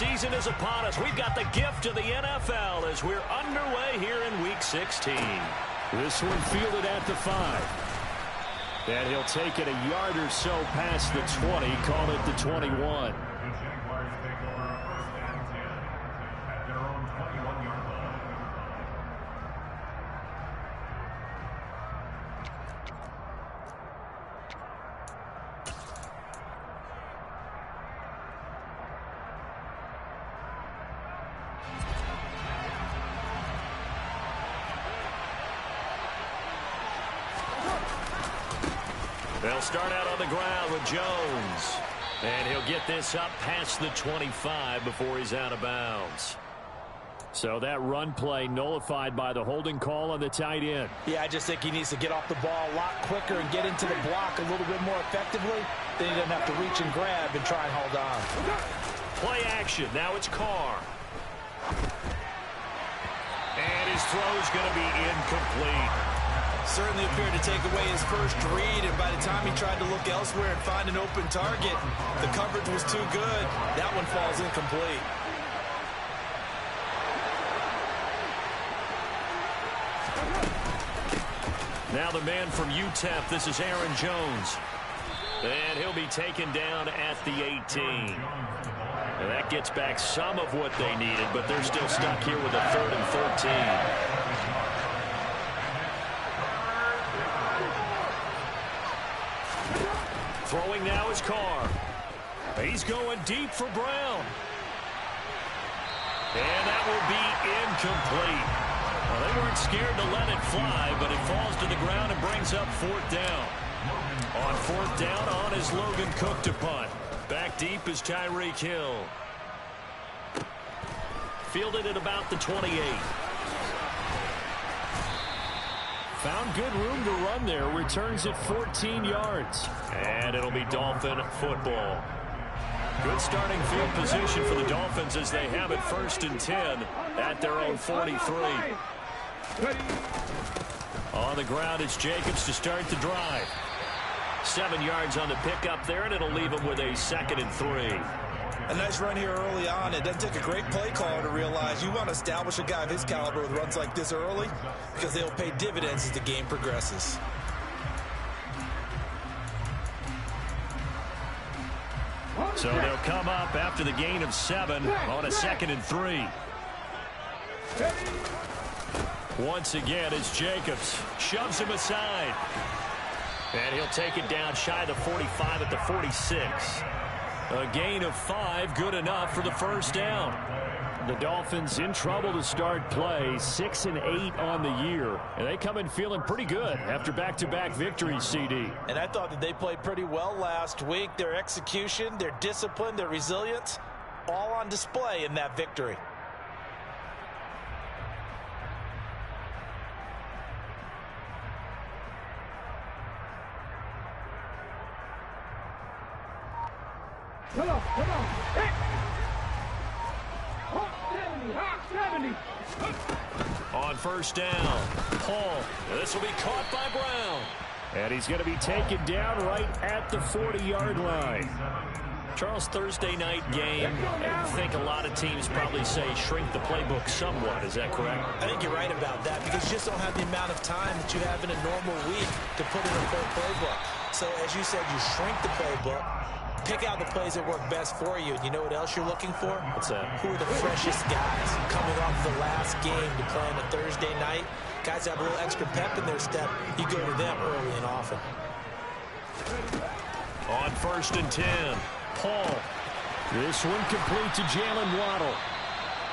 season is upon us. We've got the gift of the NFL as we're underway here in Week 16. This one fielded at the 5. And he'll take it a yard or so past the 20, call it the 21. They'll start out on the ground with Jones. And he'll get this up past the 25 before he's out of bounds. So that run play nullified by the holding call on the tight end. Yeah, I just think he needs to get off the ball a lot quicker and get into the block a little bit more effectively. Then he doesn't have to reach and grab and try and hold on. Play action. Now it's Carr. And his throw's going to be incomplete. Certainly appeared to take away his first read, and by the time he tried to look elsewhere and find an open target, the coverage was too good. That one falls incomplete. Now the man from UTEP, this is Aaron Jones. And he'll be taken down at the 18. And that gets back some of what they needed, but they're still stuck here with a 3rd and 13. Throwing now is Carr. He's going deep for Brown. And that will be incomplete. Well, they weren't scared to let it fly, but it falls to the ground and brings up 4th down. On 4th down, on is Logan Cook to punt. Back deep is Tyreek Hill. Fielded at about the 28. Found good room to run there. Returns at 14 yards. And it'll be Dolphin football. Good starting field position for the Dolphins as they have it 1st and 10 at their own 43. On the ground, it's Jacobs to start the drive. 7 yards on the pickup there, and it'll leave him with a 2nd and 3. A nice run here early on. It doesn't take a great play caller to realize you want to establish a guy of his caliber with runs like this early because they'll pay dividends as the game progresses. So they'll come up after the gain of 7 on a 2nd and 3. Once again, it's Jacobs. Shoves him aside. And he'll take it down shy of the 45 at the 46. A gain of 5, good enough for the 1st down. The Dolphins in trouble to start play, 6 and 8 on the year. And they come in feeling pretty good after back-to-back victories, CD. And I thought that they played pretty well last week. Their execution, their discipline, their resilience, all on display in that victory. Come on. Hey. Hot 70. On 1st down, Paul. This will be caught by Brown. And he's going to be taken down right at the 40-yard line. Charles, Thursday night game, I think a lot of teams probably say shrink the playbook somewhat. Is that correct? I think you're right about that because you just don't have the amount of time that you have in a normal week to put in a full playbook. So, as you said, you shrink the playbook. Pick out the plays that work best for you. And you know what else you're looking for? What's that? Who are the freshest guys coming off the last game to play on a Thursday night? Guys that have a little extra pep in their step. You go to them early and often. On 1st and 10, Paul. This one complete to Jalen Waddle.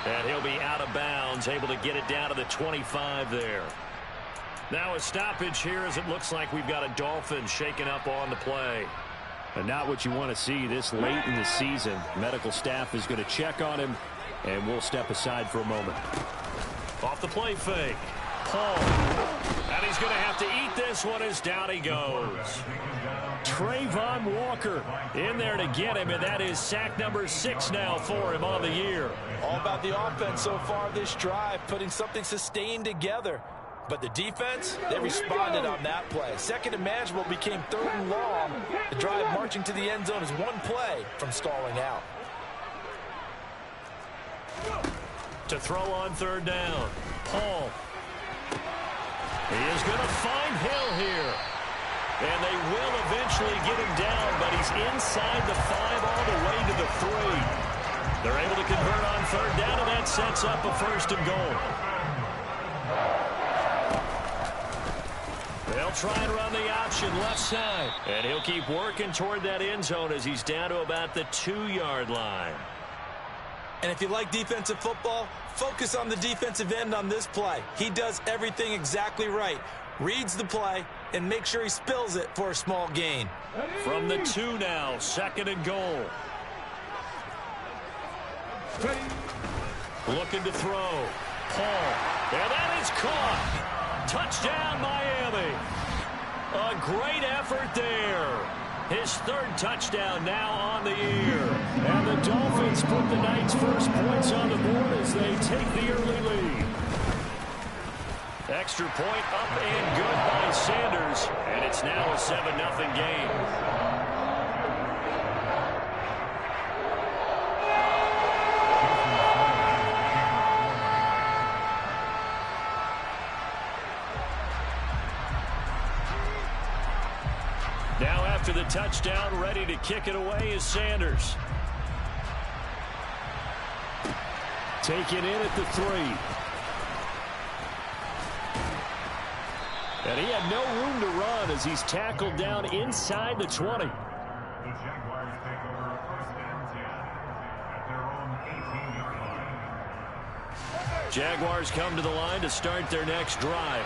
And he'll be out of bounds, able to get it down to the 25 there. Now a stoppage here as it looks like we've got a Dolphin shaken up on the play. And not what you want to see this late in the season. Medical staff is going to check on him, and we'll step aside for a moment. Off the play fake. Paul. And he's going to have to eat this one as down he goes. Trayvon Walker in there to get him, and that is sack number 6 now for him on the year. All about the offense so far this drive, putting something sustained together. But the defense, they responded on that play. 2nd and manageable became 3rd and long. The drive marching to the end zone is one play from stalling out. To throw on third down. Paul. He is going to find Hill here. And they will eventually get him down, but he's inside the 5 all the way to the 3. They're able to convert on third down, and that sets up a 1st and goal. They'll try and run the option left side. And he'll keep working toward that end zone as he's down to about the 2-yard line. And if you like defensive football, focus on the defensive end on this play. He does everything exactly right. Reads the play and make sure he spills it for a small gain. From the 2 now, 2nd and goal. Looking to throw. Paul. And that is caught. Touchdown, Miami. A great effort there. His 3rd touchdown now on the year. And the Dolphins put the night's first points on the board as they take the early lead. Extra point up and good by Sanders. And it's now a 7-0 game. Now after the touchdown, ready to kick it away is Sanders. Taken in at the 3. And he had no room to run as he's tackled down inside the 20. The Jaguars take over 1st and 10 at their own 18-yard line. Jaguars come to the line to start their next drive.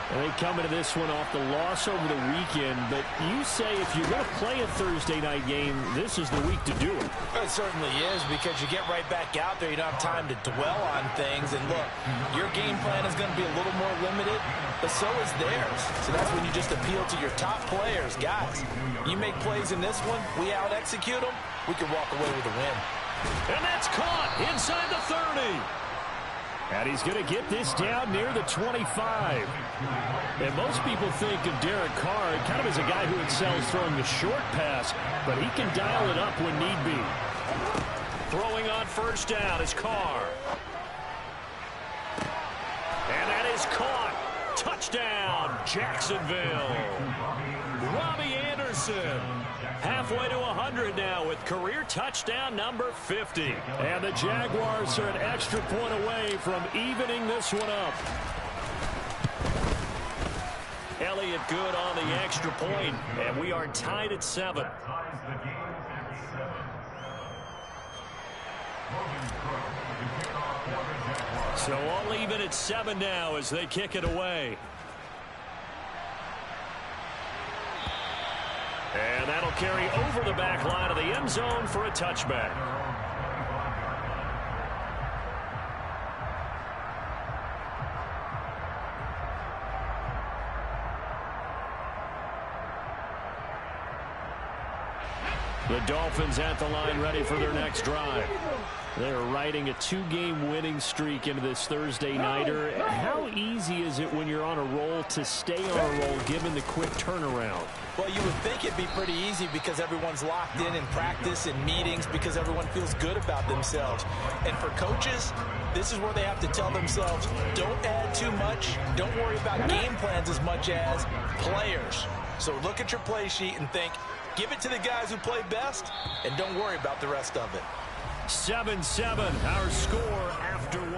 And they come into this one off the loss over the weekend. But you say if you're going to play a Thursday night game, this is the week to do it. It certainly is, because you get right back out there. You don't have time to dwell on things. And look, your game plan is going to be a little more limited, but so is theirs. So that's when you just appeal to your top players. Guys, you make plays in this one, we out-execute them, we can walk away with a win. And that's caught inside the 30. And he's going to get this down near the 25. And most people think of Derek Carr kind of as a guy who excels throwing the short pass, but he can dial it up when need be. Throwing on 1st down is Carr. And that is caught. Touchdown, Jacksonville. Robbie Anderson. Halfway to 100 now with career touchdown number 50. And the Jaguars are an extra point away from evening this one up. Elliott good on the extra point, and we are tied at 7. Ties the game at 7. Logan Crow to kick off for the Jaguars. So all even at 7 now as they kick it away. And that'll carry over the back line of the end zone for a touchback. The Dolphins at the line ready for their next drive. They're riding a 2-game winning streak into this Thursday nighter. How easy is it when you're on a roll to stay on a roll given the quick turnaround? Well, you would think it'd be pretty easy because everyone's locked in practice and meetings, because everyone feels good about themselves. And for coaches, this is where they have to tell themselves, don't add too much, don't worry about game plans as much as players. So look at your play sheet and think, give it to the guys who play best, and don't worry about the rest of it. 7-7, our score after 1.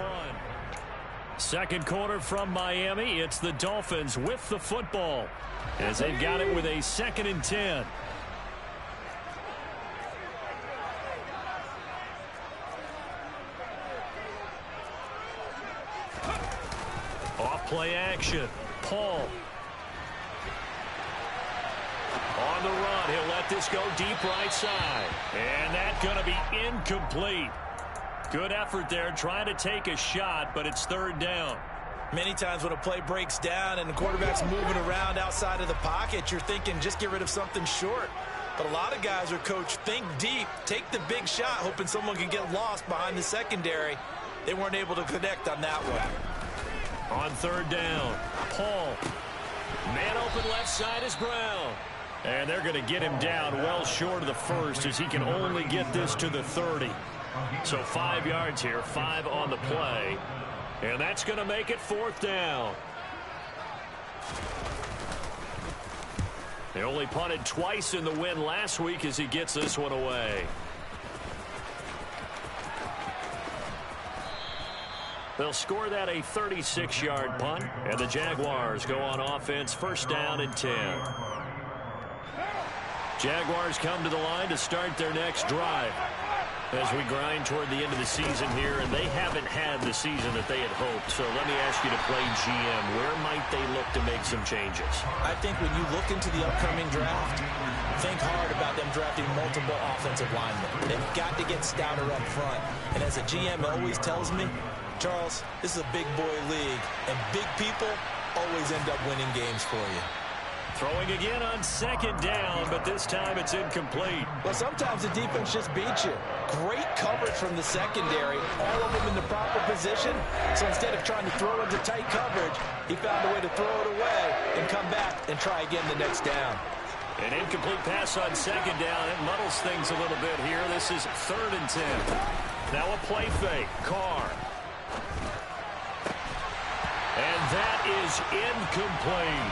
Second quarter from Miami. It's the Dolphins with the football as they've got it with a 2nd and 10. Off play action. Paul. On the run, he'll let this go deep right side. And that's going to be incomplete. Good effort there, trying to take a shot, but it's 3rd down. Many times when a play breaks down and the quarterback's moving around outside of the pocket, you're thinking just get rid of something short. But a lot of guys are coached, think deep, take the big shot, hoping someone can get lost behind the secondary. They weren't able to connect on that one. On 3rd down, Paul. Man open left side is Brown. And they're going to get him down well short of the 1st as he can only get this to the 30. So 5 yards here, 5 on the play. And that's going to make it 4th down. They only punted twice in the win last week as he gets this one away. They'll score that a 36-yard punt, and the Jaguars go on offense, 1st down and 10. Jaguars come to the line to start their next drive as we grind toward the end of the season here, and they haven't had the season that they had hoped. So let me ask you to play GM. Where might they look to make some changes? I think when you look into the upcoming draft, think hard about them drafting multiple offensive linemen. They've got to get stouter up front. And as a GM always tells me, Charles, this is a big boy league, and big people always end up winning games for you. Throwing again on 2nd down, but this time it's incomplete. Well, sometimes the defense just beats you. Great coverage from the secondary, all of them in the proper position. So instead of trying to throw into tight coverage, he found a way to throw it away and come back and try again the next down. An incomplete pass on 2nd down. It muddles things a little bit here. This is 3rd and 10. Now a play fake. Carr. And that is incomplete.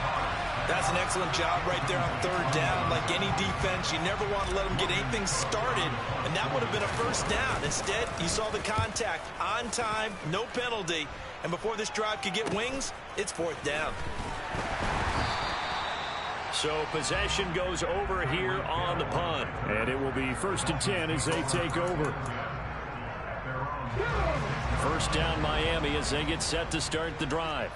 That's an excellent job right there on 3rd down. Like any defense, you never want to let them get anything started, and that would have been a 1st down. Instead, you saw the contact on time, no penalty, and before this drive could get wings, it's 4th down. So possession goes over here on the punt, and it will be 1st and 10 as they take over. 1st down Miami as they get set to start the drive.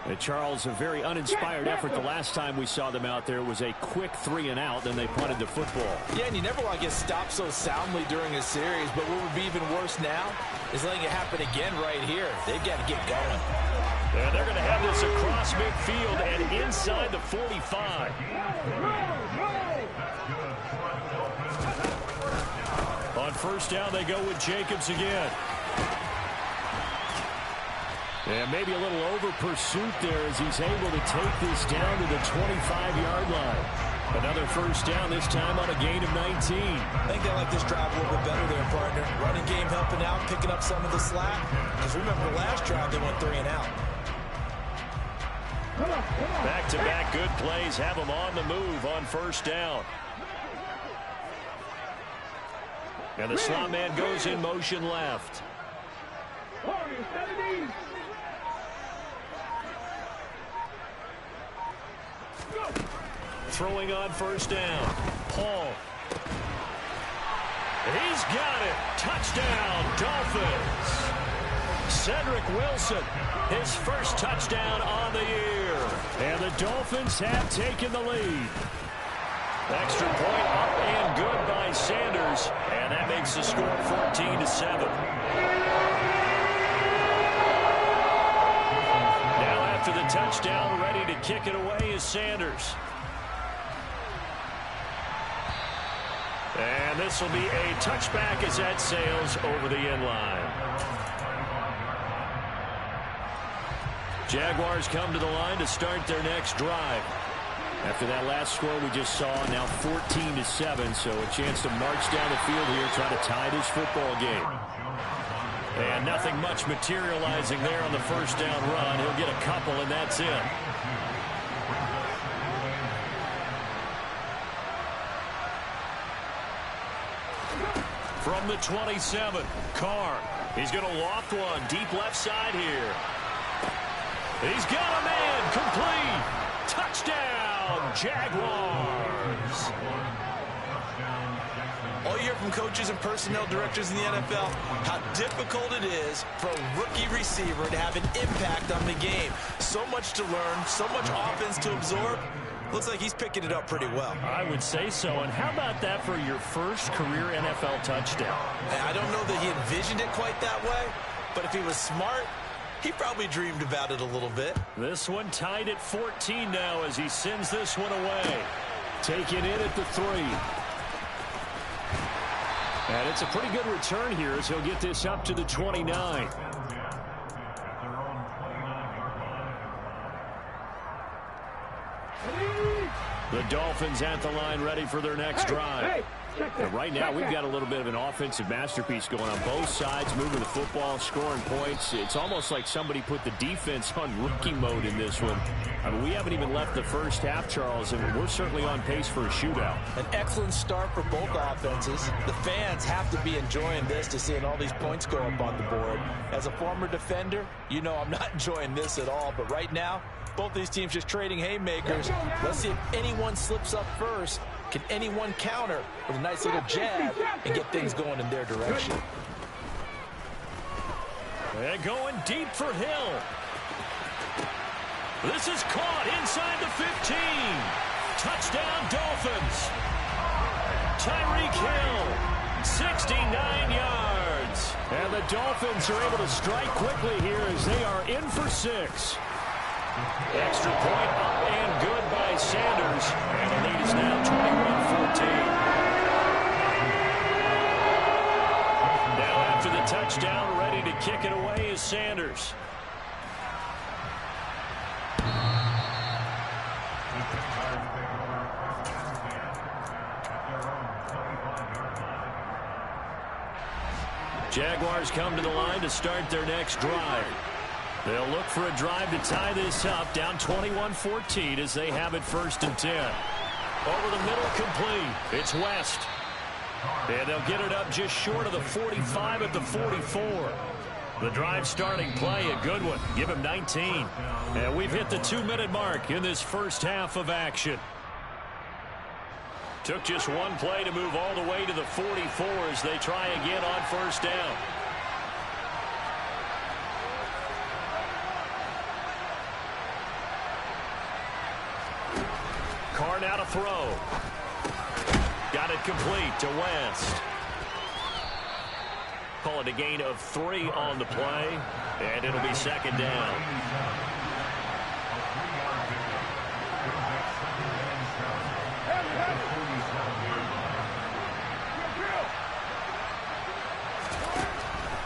And Charles, a very uninspired effort the last time we saw them out there. It was a quick 3 and out, then they punted the football. Yeah, and you never want to get stopped so soundly during a series, but what would be even worse now is letting it happen again right here. They've got to get going. And they're going to have this across midfield and inside the 45. On 1st down, they go with Jacobs again. And maybe a little over pursuit there as he's able to take this down to the 25-yard line. Another 1st down, this time on a gain of 19. I think they like this drive a little bit better there, partner. Running game helping out, picking up some of the slack. Because remember the last drive, they went 3 and out. Back-to-back good plays have them on the move on 1st down. And the slot man goes in motion left. Throwing on 1st down. Paul. He's got it. Touchdown, Dolphins. Cedric Wilson, his 1st touchdown on the year. And the Dolphins have taken the lead. Extra point up and good by Sanders. And that makes the score 14-7. Now after the touchdown, ready to kick it away is Sanders. And this will be a touchback as that sails over the end line. Jaguars come to the line to start their next drive. After that last score we just saw, now 14-7, so a chance to march down the field here, try to tie this football game. And nothing much materializing there on the 1st down run. He'll get a couple, and that's it. From the 27, Carr. He's going to loft one deep left side here. He's got a man, complete. Touchdown, Jaguars. All you hear from coaches and personnel directors in the NFL, how difficult it is for a rookie receiver to have an impact on the game. So much to learn, so much offense to absorb. Looks like he's picking it up pretty well. I would say so. And how about that for your 1st career NFL touchdown? I don't know that he envisioned it quite that way, but if he was smart, he probably dreamed about it a little bit. This one tied at 14 now as he sends this one away. Taking it at the 3. And it's a pretty good return here as he'll get this up to the 29. The Dolphins at the line ready for their next drive. And right now, we've got a little bit of an offensive masterpiece going on both sides, moving the football, scoring points. It's almost like somebody put the defense on rookie mode in this one. I mean, we haven't even left the first half, Charles, and we're certainly on pace for a shootout. An excellent start for both offenses. The fans have to be enjoying this to seeing all these points go up on the board. As a former defender, you know I'm not enjoying this at all, but right now, both these teams just trading haymakers. Let's see if anyone slips up first. Can anyone counter with a nice little jab and get things going in their direction? And going deep for Hill. This is caught inside the 15. Touchdown, Dolphins. Tyreek Hill, 69 yards. And the Dolphins are able to strike quickly here as they are in for 6. Extra point up and good by Sanders. And the lead is now 21-14. Now after the touchdown, ready to kick it away is Sanders. Jaguars come to the line to start their next drive. They'll look for a drive to tie this up, down 21-14 as they have it 1st and 10. Over the middle, complete. It's West. And they'll get it up just short of the 45 at the 44. The drive starting play, a good one. Give him 19. And we've hit the 2-minute mark in this first half of action. Took just one play to move all the way to the 44 as they try again on 1st down. Carr now to throw. Got it complete to West. Call it a gain of 3 on the play, and it'll be 2nd down.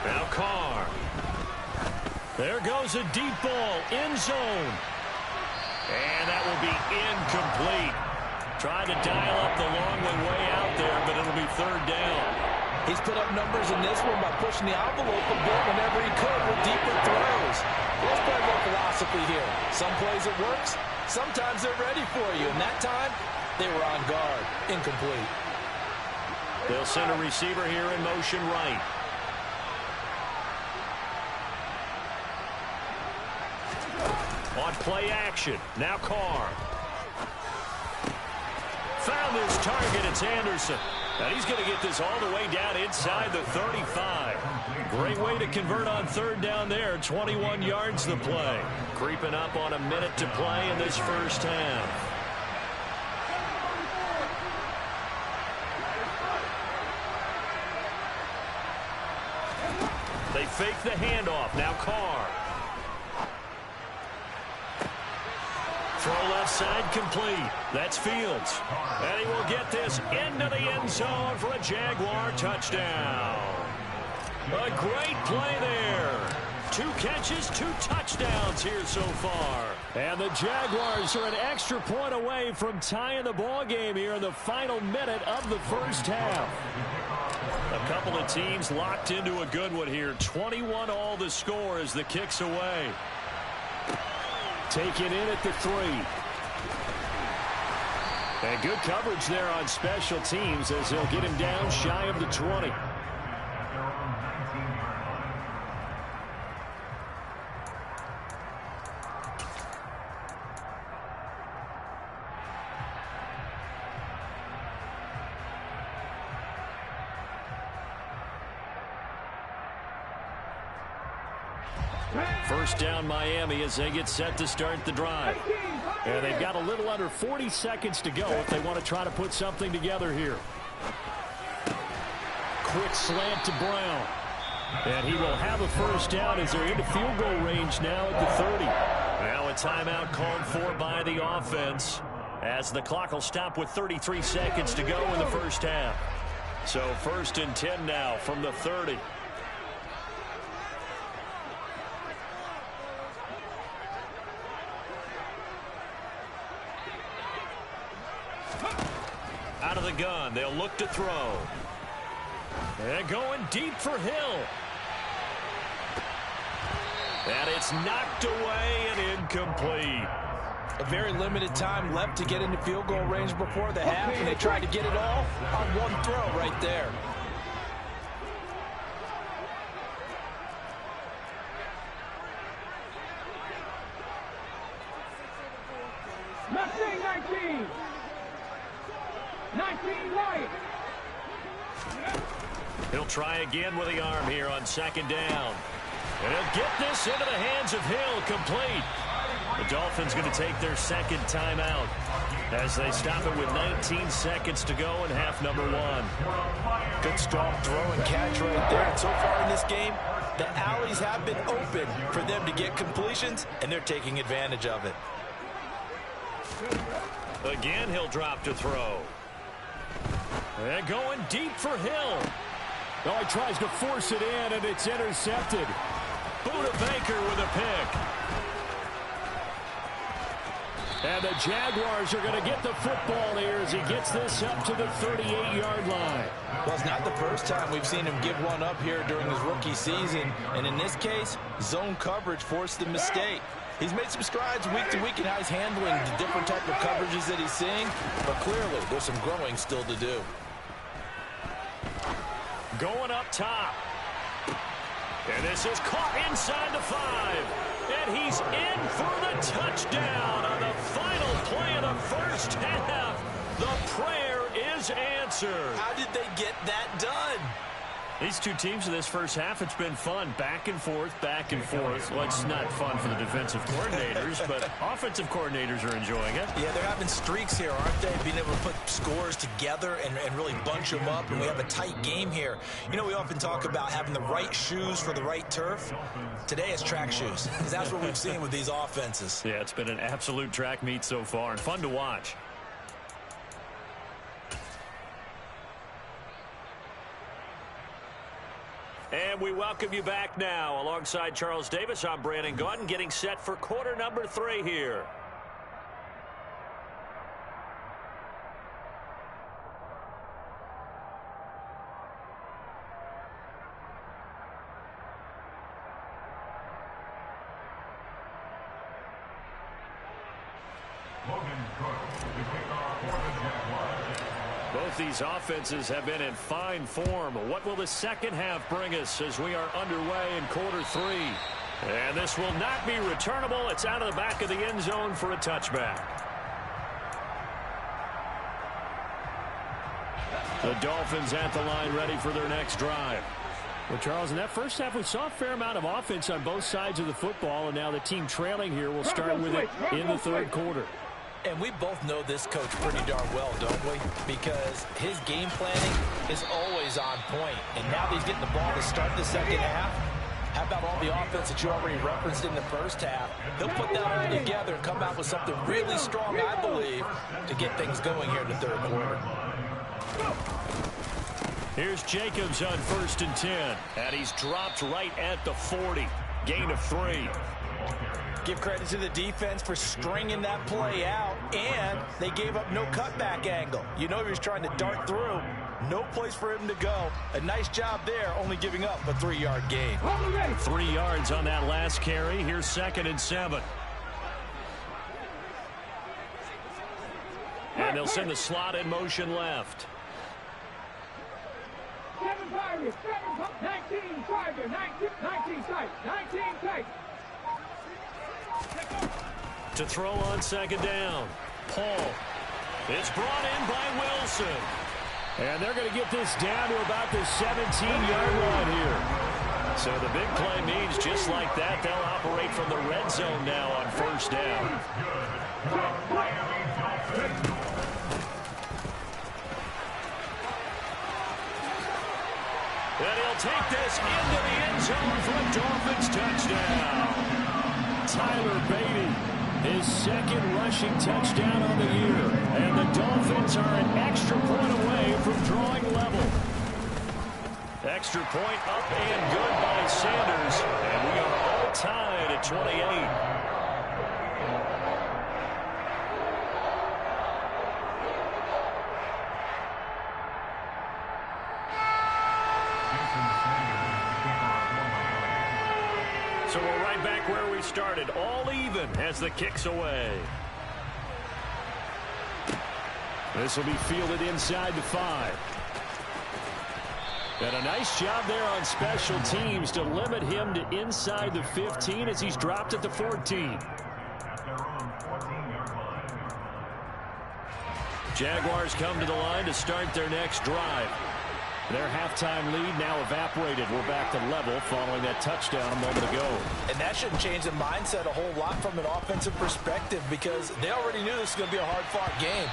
Now Carr. There goes a deep ball, end zone. And that will be incomplete. Trying to dial up the long way out there, but it'll be 3rd down. He's put up numbers in this one by pushing the envelope a bit whenever he could with deeper throws. There's plenty more philosophy here. Some plays it works, sometimes they're ready for you. And that time, they were on guard. Incomplete. They'll send a receiver here in motion right. On play action. Now Carr. Found his target. It's Anderson. And he's going to get this all the way down inside the 35. Great way to convert on 3rd down there. 21 yards the play. Creeping up on a minute to play in this first half. They fake the handoff. Now Carr. Throw left side complete. That's Fields. And he will get this into the end zone for a Jaguar touchdown. A great play there. 2 catches, 2 touchdowns here so far. And the Jaguars are an extra point away from tying the ball game here in the final minute of the first half. A couple of teams locked into a good one here. 21 all the score as the kick's away. Taken in at the 3. And good coverage there on special teams as they'll get him down shy of the 20. First down Miami as they get set to start the drive. And they've got a little under 40 seconds to go if they want to try to put something together here. Quick slant to Brown. And he will have a first down as they're into field goal range now at the 30. Now a timeout called for by the offense as the clock will stop with 33 seconds to go in the first half. So 1st and 10 now from the 30. Out out of the gun. They'll look to throw. And going deep for Hill. And it's knocked away and incomplete. A very limited time left to get into field goal range before the half, and they tried to get it all on one throw right there. Mustang 19. 19 right. He'll try again with the arm here on second down. And he'll get this into the hands of Hill, complete. The Dolphins going to take their second timeout as they stop it with 19 seconds to go in half number one. Good strong throw and catch right there. And so far in this game, the alleys have been open for them to get completions, and they're taking advantage of it. Again, he'll drop to throw. And going deep for Hill. Oh, he tries to force it in, and it's intercepted. Buda Baker with a pick. And the Jaguars are going to get the football here as he gets this up to the 38-yard line. Well, it's not the first time we've seen him give one up here during his rookie season. And in this case, zone coverage forced the mistake. He's made some strides week to week in how he's handling the different type of coverages that he's seeing. But clearly, there's some growing still to do. Going up top. And this is caught inside the 5. And he's in for the touchdown on the final play of the first half. The prayer is answered. How did they get that done? These two teams in this first half, it's been fun. Back and forth, back and forth. Well, it's not fun for the defensive coordinators, but offensive coordinators are enjoying it. Yeah, they're having streaks here, aren't they? Being able to put scores together and really bunch them up, and we have a tight game here. You know, we often talk about having the right shoes for the right turf. Today it's track shoes, because that's what we've seen with these offenses. Yeah, it's been an absolute track meet so far, and fun to watch. And we welcome you back now. Alongside Charles Davis, I'm Brandon Gaudin, getting set for quarter number 3 here. Both these offenses have been in fine form. What will the second half bring us as we are underway in quarter 3? And this will not be returnable. It's out of the back of the end zone for a touchback. The Dolphins at the line, ready for their next drive. Well, Charles, in that first half, we saw a fair amount of offense on both sides of the football, and now the team trailing here will start with it in the third quarter. And we both know this coach pretty darn well, don't we? Because his game planning is always on point. And now that he's getting the ball to start the second half, how about all the offense that you already referenced in the first half? He'll put that all together and come out with something really strong, I believe, to get things going here in the third quarter. Here's Jacobs on 1st and 10. And he's dropped right at the 40. Gain of 3. Give credit to the defense for stringing that play out, and they gave up no cutback angle. You know he was trying to dart through. No place for him to go. A nice job there, only giving up a 3-yard gain. 3 yards on that last carry. Here's 2nd and 7. And they'll send the slot in motion left. 7 Tigers, 19 Tigers, 19 tight, 19 tight. To throw on 2nd down. Paul. It's brought in by Wilson. And they're going to get this down to about the 17-yard line here. So the big play means just like that, they'll operate from the red zone now on 1st down. And he'll take this into the end zone for a Dolphins touchdown. Tyler Beatty, his 2nd rushing touchdown on the year. And the Dolphins are an extra point away from drawing level. Extra point up and good by Sanders. And we are all tied at 28. started all even as the kick's away. This will be fielded inside the 5. And a nice job there on special teams to limit him to inside the 15 as he's dropped at the 14. Jaguars come to the line to start their next drive. Their halftime lead now evaporated. We're back to level following that touchdown a moment ago. And that shouldn't change the mindset a whole lot from an offensive perspective because they already knew this was going to be a hard-fought game.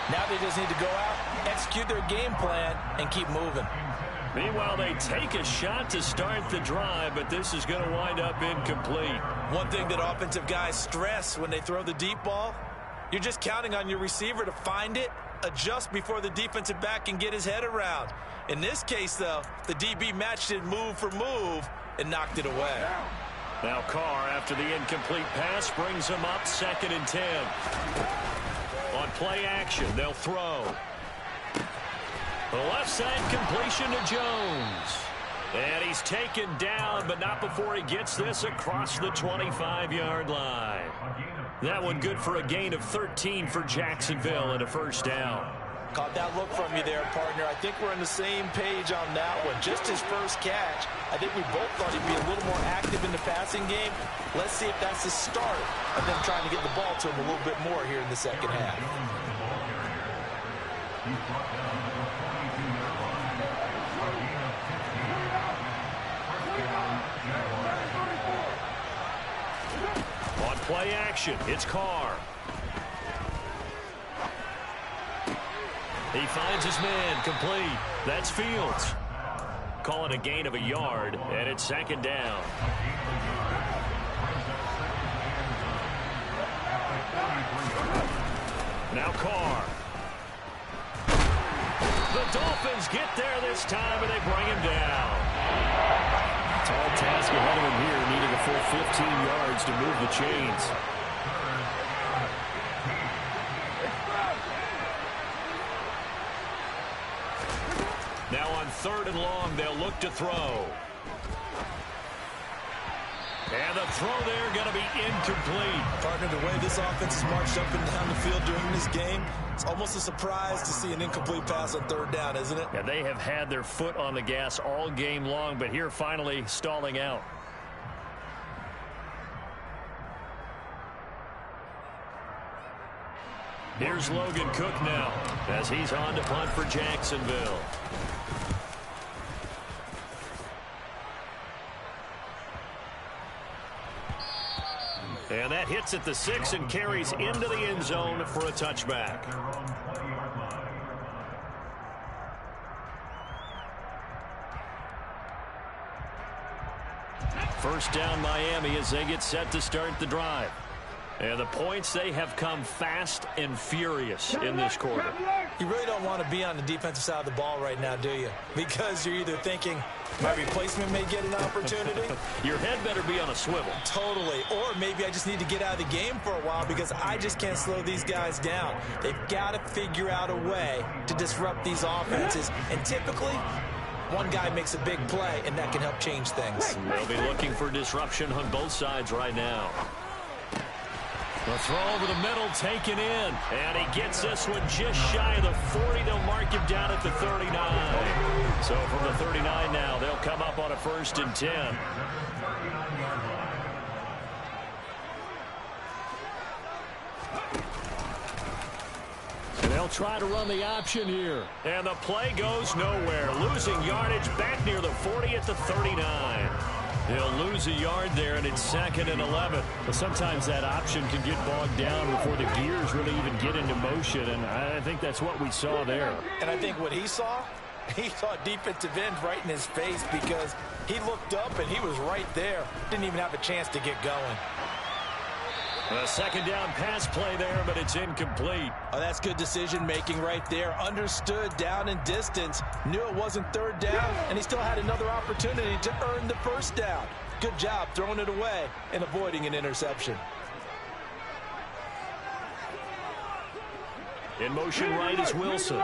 Now they just need to go out, execute their game plan, and keep moving. Meanwhile, they take a shot to start the drive, but this is going to wind up incomplete. One thing that offensive guys stress when they throw the deep ball, you're just counting on your receiver to find it, adjust before the defensive back can get his head around. In this case, though, the DB matched it move for move and knocked it away. Now Carr, after the incomplete pass, brings him up 2nd and 10. On play action, they'll throw. The left side completion to Jones. And he's taken down, but not before he gets this across the 25-yard line. That one good for a gain of 13 for Jacksonville and a first down. Caught that look from you there, partner. I think we're on the same page on that one. Just his first catch. I think we both thought he'd be a little more active in the passing game. Let's see if that's the start of them trying to get the ball to him a little bit more here in the second half. On play action, it's Carr. He finds his man, complete. That's Fields. Call it a gain of a yard, and it's 2nd down. Now Carr. The Dolphins get there this time, and they bring him down. Tall task ahead of him here, needing a full 15 yards to move the chains. Now on 3rd and long, they'll look to throw. And the throw there going to be incomplete. Partner, the way this offense has marched up and down the field during this game, it's almost a surprise to see an incomplete pass on 3rd down, isn't it? Yeah, they have had their foot on the gas all game long, but here finally stalling out. Here's Logan Cook now as he's on to punt for Jacksonville. And that hits at the 6 and carries into the end zone for a touchback. First down Miami as they get set to start the drive. And the points, they have come fast and furious in this quarter. You really don't want to be on the defensive side of the ball right now, do you? Because you're either thinking my replacement may get an opportunity. Your head better be on a swivel. Totally. Or maybe I just need to get out of the game for a while because I just can't slow these guys down. They've got to figure out a way to disrupt these offenses. And typically, one guy makes a big play, and that can help change things. They'll be looking for disruption on both sides right now. The throw over the middle taken in. And he gets this one just shy of the 40. They'll mark him down at the 39. So from the 39 now, they'll come up on a 1st and 10. And they'll try to run the option here. And the play goes nowhere. Losing yardage back near the 40 at the 39. He'll lose a yard there, and it's 2nd and 11. But sometimes that option can get bogged down before the gears really even get into motion, and I think that's what we saw there. And I think what he saw defensive end right in his face because he looked up and he was right there. Didn't even have a chance to get going. A 2nd down pass play there, but it's incomplete. Oh, that's good decision-making right there. Understood down in distance. Knew it wasn't 3rd down, and he still had another opportunity to earn the 1st down. Good job throwing it away and avoiding an interception. In motion right is Wilson.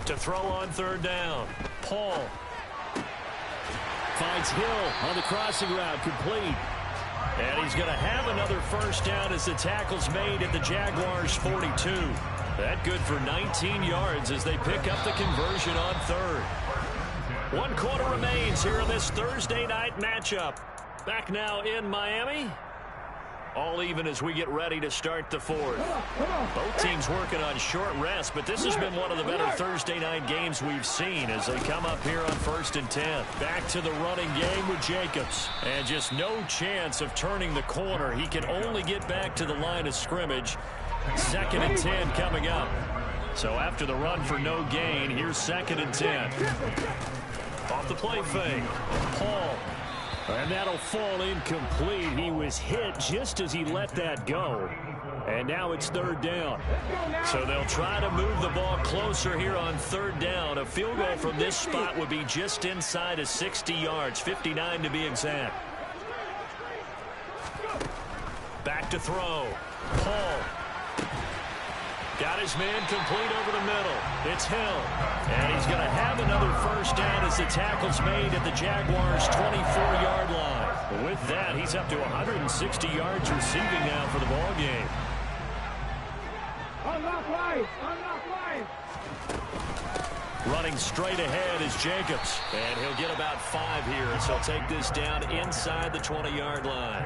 To throw on third down. Paul. Finds Hill on the crossing route, complete. And he's going to have another first down as the tackle's made at the Jaguars' 42. That good for 19 yards as they pick up the conversion on third. 1 quarter remains here in this Thursday night matchup. Back now in Miami. All even as we get ready to start the fourth. Both teams working on short rest, but this has been one of the better Thursday night games we've seen as they come up here on 1st and 10. Back to the running game with Jacobs. And just no chance of turning the corner. He can only get back to the line of scrimmage. 2nd and 10 coming up. So after the run for no gain, here's 2nd and 10. Off the play fake. Paul. And that'll fall incomplete. He was hit just as he let that go. And now it's 3rd down. So they'll try to move the ball closer here on 3rd down. A field goal from this spot would be just inside of 60 yards, 59 to be exact. Back to throw. Paul. Got his man complete over the middle. It's Hill. And he's going to have another first down as the tackle's made at the Jaguars' 24-yard line. With that, he's up to 160 yards receiving now for the ball game. Unlock line! Unlock line! Running straight ahead is Jacobs. And he'll get about 5 here as he'll take this down inside the 20-yard line.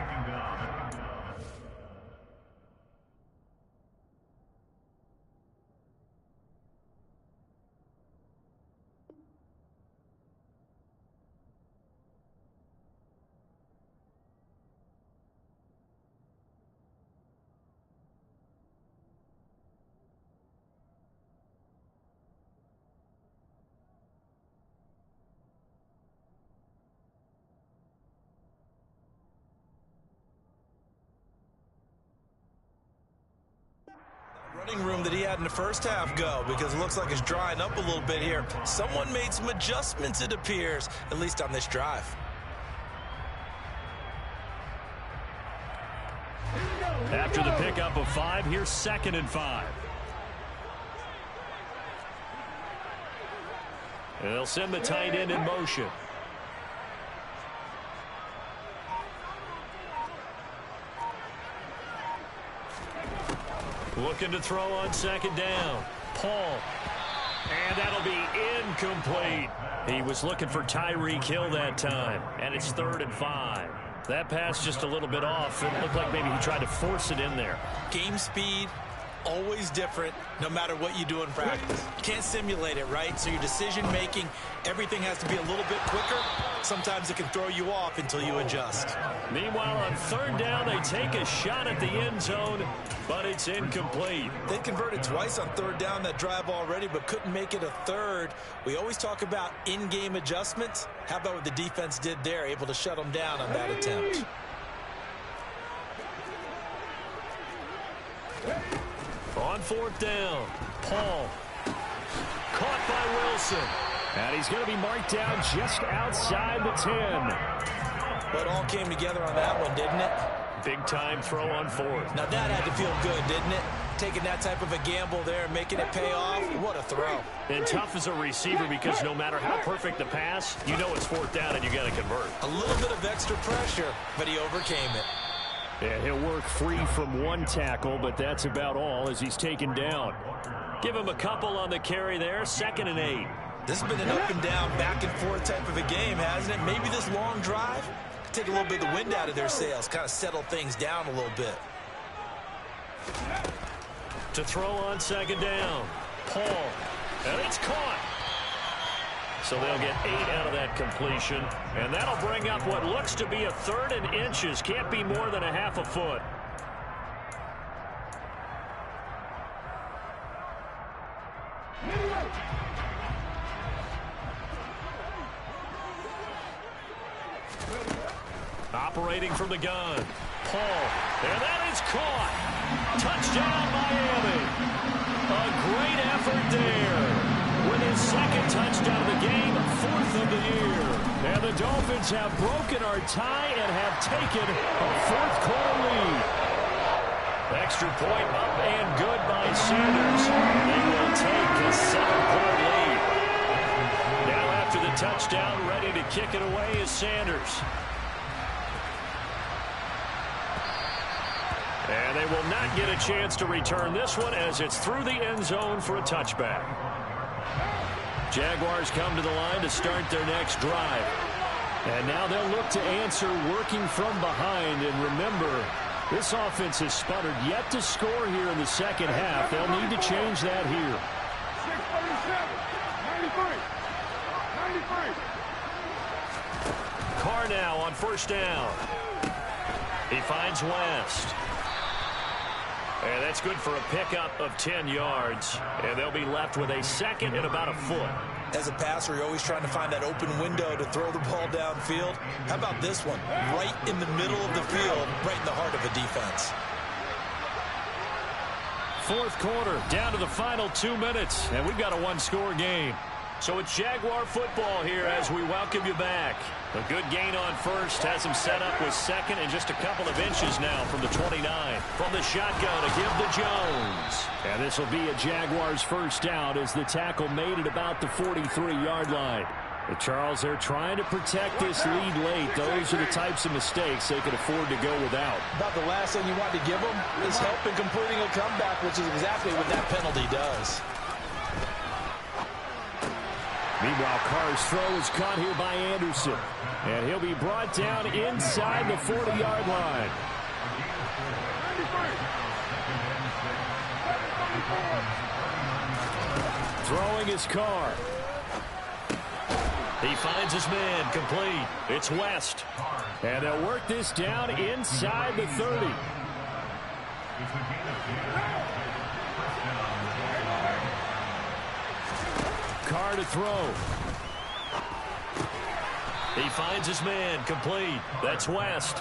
Running room that he had in the first half go, because it looks like it's drying up a little bit here. Someone made some adjustments, it appears, at least on this drive. After the pickup of 5, here's 2nd and 5. And they'll send the tight end in motion. Looking to throw on 2nd down. Paul. And that'll be incomplete. He was looking for Tyreek Hill that time. And it's 3rd and 5. That pass just a little bit off. It looked like maybe he tried to force it in there. Game speed, always different, no matter what you do in practice. You can't simulate it, right? So your decision-making, everything has to be a little bit quicker. Sometimes it can throw you off until you adjust. Meanwhile, on 3rd down, they take a shot at the end zone, but it's incomplete. They converted twice on 3rd down that drive already, but couldn't make it a 3rd. We always talk about in-game adjustments. How about what the defense did there, able to shut them down on that attempt? On 4th down, Paul. Caught by Wilson. And he's going to be marked down just outside the 10. But all came together on that one, didn't it? Big time throw on 4th. Now that had to feel good, didn't it? Taking that type of a gamble there and making it pay off. What a throw. And tough as a receiver because no matter how perfect the pass, you know it's 4th down and you got to convert. A little bit of extra pressure, but he overcame it. And he'll work free from 1 tackle, but that's about all as he's taken down. Give him a couple on the carry there. 2nd and 8. This has been an up and down, back and forth type of a game, hasn't it? Maybe this long drive could take a little bit of the wind out of their sails, kind of settle things down a little bit. To throw on 2nd down, Paul. And it's caught. So they'll get 8 out of that completion. And that'll bring up what looks to be a 3rd and inches. Can't be more than a half a foot. Operating from the gun. Paul. And that is caught. Touchdown, Miami. A great effort there. With his 2nd touchdown of the game, 4th of the year. And the Dolphins have broken our tie and have taken a 4th quarter lead. Extra point up and good by Sanders. They will take a 7-point lead. Now after the touchdown, ready to kick it away is Sanders. And they will not get a chance to return this one as it's through the end zone for a touchback. Jaguars come to the line to start their next drive. And now they'll look to answer working from behind. And remember, this offense has sputtered yet to score here in the second half. They'll need to change that here. 637, 93. Carr now on first down. He finds West. And that's good for a pickup of 10 yards. And they'll be left with a second and about a foot. As a passer, you're always trying to find that open window to throw the ball downfield. How about this one? Right in the middle of the field, right in the heart of a defense. Fourth quarter, down to the final 2 minutes. And we've got a one-score game. So it's Jaguar football here as we welcome you back. A good gain on first has him set up with second and just a couple of inches now from the 29. From the shotgun to give to Jones. And this will be a Jaguars first down as the tackle made it about the 43-yard line. But Charles, they're trying to protect this lead late. Those are the types of mistakes they could afford to go without. About the last thing you want to give them is help in completing a comeback, which is exactly what that penalty does. Meanwhile, Carr's throw is caught here by Anderson. And he'll be brought down inside the 40-yard line. Throwing his Carr. He finds his man complete. It's West. And they'll work this down inside the 30. Carr to throw. He finds his man complete. That's West.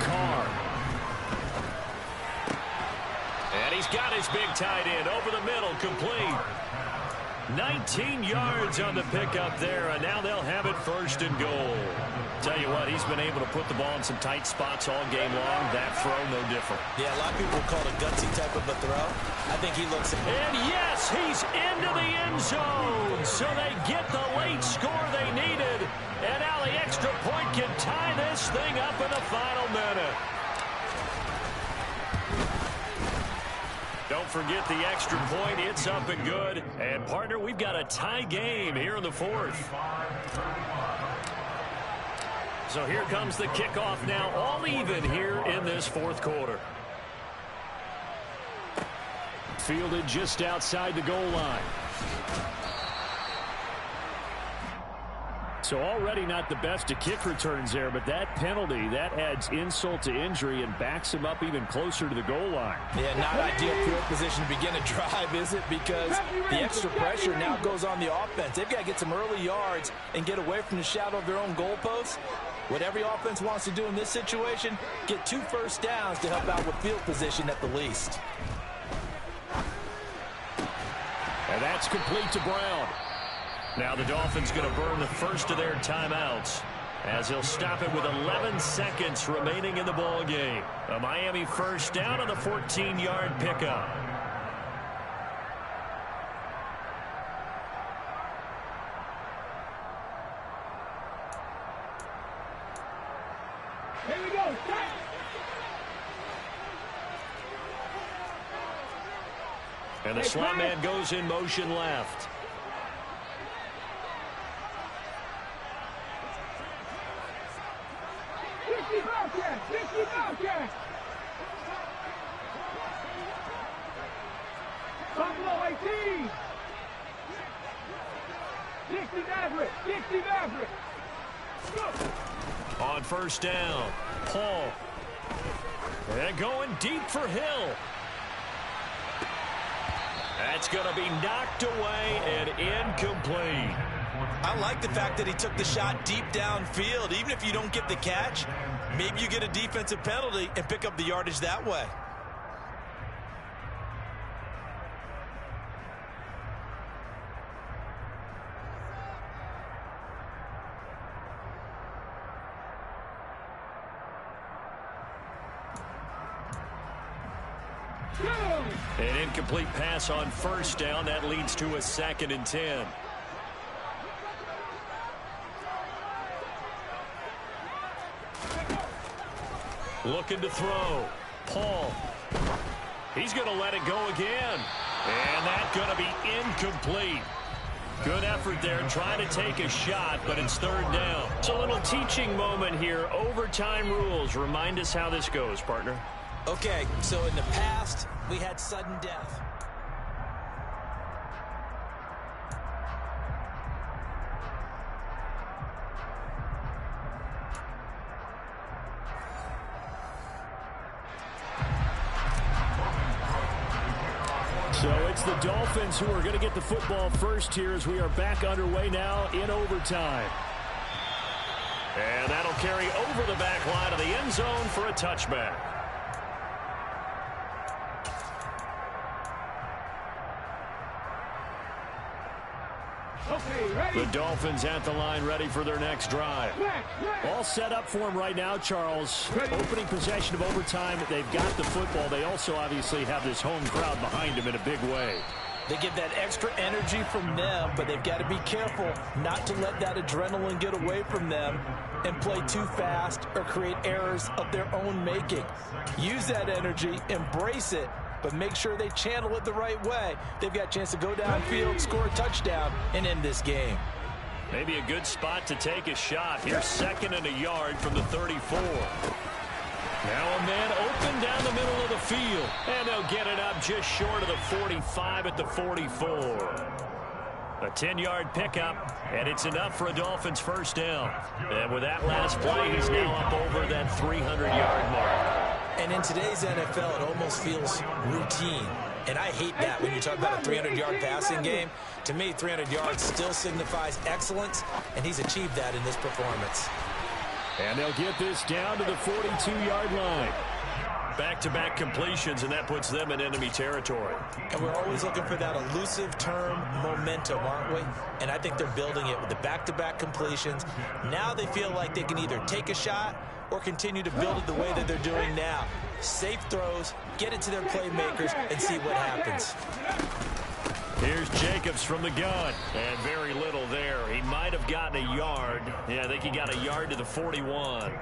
Carr. And he's got his big tight end over the middle, complete. 19 yards on the pickup there, and now they'll have it first and goal. Tell you what, he's been able to put the ball in some tight spots all game long. That throw, no different. Yeah, a lot of people call it a gutsy type of a throw. I think he looks... And yes, he's into the end zone. So they get the late score they needed. And now the extra point can tie this thing up in the final minute. Don't forget the extra point. It's up and good. And, partner, we've got a tie game here in the fourth. So here comes the kickoff now, all even here in this fourth quarter. Fielded just outside the goal line. So already not the best of kick returns there, but that penalty, that adds insult to injury and backs him up even closer to the goal line. Yeah, not ideal field position to begin a drive, is it? Because the extra pressure now goes on the offense. They've got to get some early yards and get away from the shadow of their own goalposts. What every offense wants to do in this situation, get 2 first downs to help out with field position at the least. And that's complete to Brown. Now the Dolphins going to burn the first of their timeouts as he'll stop it with 11 seconds remaining in the ball game. A Miami first down on the 14-yard pickup. Here we go. And the slot man goes in motion left. Buffalo 18. Dixie Maverick. Dixie Maverick. On first down, Paul. And going deep for Hill. That's going to be knocked away and incomplete. I like the fact that he took the shot deep downfield. Even if you don't get the catch, maybe you get a defensive penalty and pick up the yardage that way. An incomplete pass on first down. That leads to a 2nd and 10. Looking to throw. Paul. He's going to let it go again. And that's going to be incomplete. Good effort there trying to take a shot, but it's 3rd down. It's a little teaching moment here. Overtime rules. Remind us how this goes, partner. Okay, so in the past, we had sudden death. So it's the Dolphins who are going to get the football first here as we are back underway now in overtime. And that'll carry over the back line of the end zone for a touchback. The Dolphins at the line ready for their next drive. All set up for them right now, Charles. Opening possession of overtime. They've got the football. They also obviously have this home crowd behind them in a big way. They get that extra energy from them, but they've got to be careful not to let that adrenaline get away from them and play too fast or create errors of their own making. Use that energy, embrace it, but make sure they channel it the right way. They've got a chance to go downfield, score a touchdown, and end this game. Maybe a good spot to take a shot. Here's 2nd and a yard from the 34. Now a man open down the middle of the field. And they'll get it up just short of the 45 at the 44. A 10-yard pickup, and it's enough for a Dolphins first down. And with that last play, he's now up over that 300-yard mark. And in today's NFL, it almost feels routine. And I hate that when you talk about a 300-yard passing game. To me, 300 yards still signifies excellence, and he's achieved that in this performance. And they'll get this down to the 42-yard line. Back-to-back completions, and that puts them in enemy territory. And we're always looking for that elusive term momentum, aren't we? And I think they're building it with the back-to-back completions. Now they feel like they can either take a shot or continue to build it the way that they're doing now. Safe throws, get it to their playmakers, and see what happens. Here's Jacobs from the gun, and very little there. He might have gotten a yard. Yeah, I think he got a yard to the 41.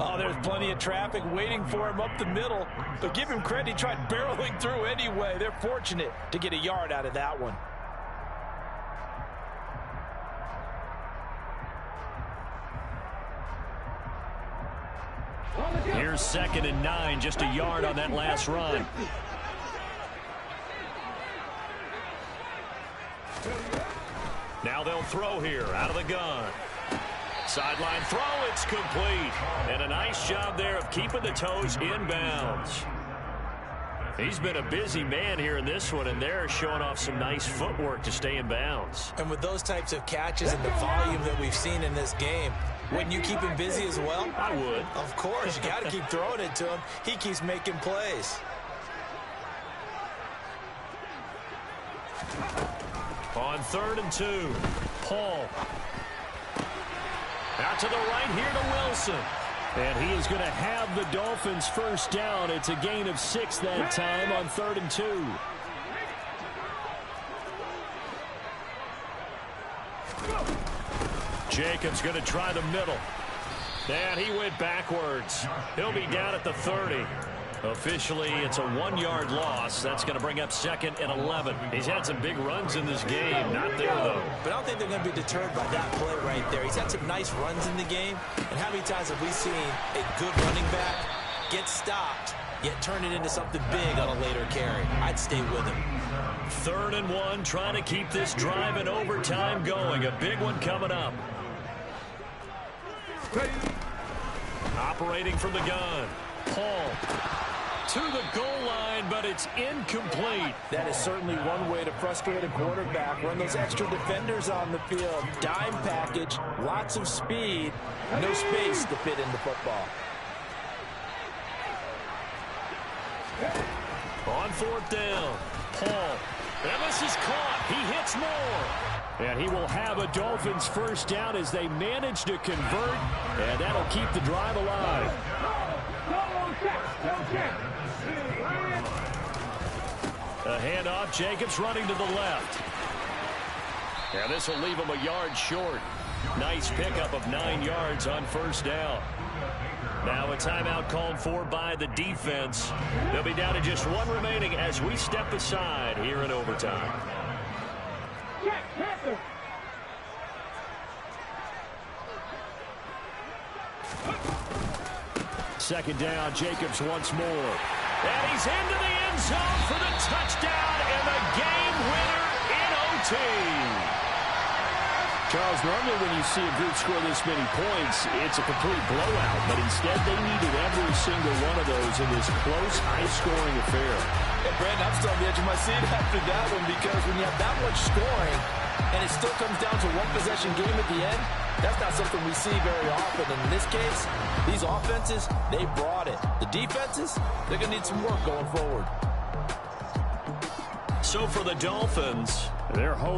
Oh, there's plenty of traffic waiting for him up the middle. But give him credit, he tried barreling through anyway. They're fortunate to get a yard out of that one. Here's 2nd and 9, just a yard on that last run. Now they'll throw here out of the gun. Sideline throw, it's complete. And a nice job there of keeping the toes in bounds. He's been a busy man here in this one, and they're showing off some nice footwork to stay in bounds. And with those types of catches and the volume that we've seen in this game, wouldn't you keep him busy as well? I would. Of course, you got to keep throwing it to him. He keeps making plays. On 3rd and 2, Paul. Out to the right here to Wilson. And he is going to have the Dolphins first down. It's a gain of 6 that time on 3rd and 2. Jacobs going to try the middle. And he went backwards. He'll be down at the 30. Officially, it's a 1-yard loss. That's going to bring up 2nd and 11. He's had some big runs in this game. Not there, though. But I don't think they're going to be deterred by that play right there. He's had some nice runs in the game. And how many times have we seen a good running back get stopped, yet turn it into something big on a later carry? I'd stay with him. 3rd and 1, trying to keep this drive in overtime going. A big one coming up. Operating from the gun. Paul to the goal line, but it's incomplete. That is certainly one way to frustrate a quarterback. Run those extra defenders on the field. Dime package, lots of speed, no space to fit in the football. On 4th down, Paul. And this is caught. He hits more. And he will have a Dolphins first down as they manage to convert, and that'll keep the drive alive. A handoff. Jacobs running to the left. Yeah, this will leave him a yard short. Nice pickup of 9 yards on first down. Now a timeout called for by the defense. They'll be down to just 1 remaining as we step aside here in overtime. Check, Panther. Second down. Jacobs once more. And he's into the end zone for the touchdown and the game winner in OT. Charles, normally when you see a group score this many points, it's a complete blowout. But instead, they needed every single one of those in this close, high-scoring affair. And Brandon, I'm still on the edge of my seat after that one, because when you have that much scoring and it still comes down to 1-possession game at the end, that's not something we see very often. And in this case, these offenses, they brought it. The defenses, they're going to need some work going forward. So for the Dolphins, their hopes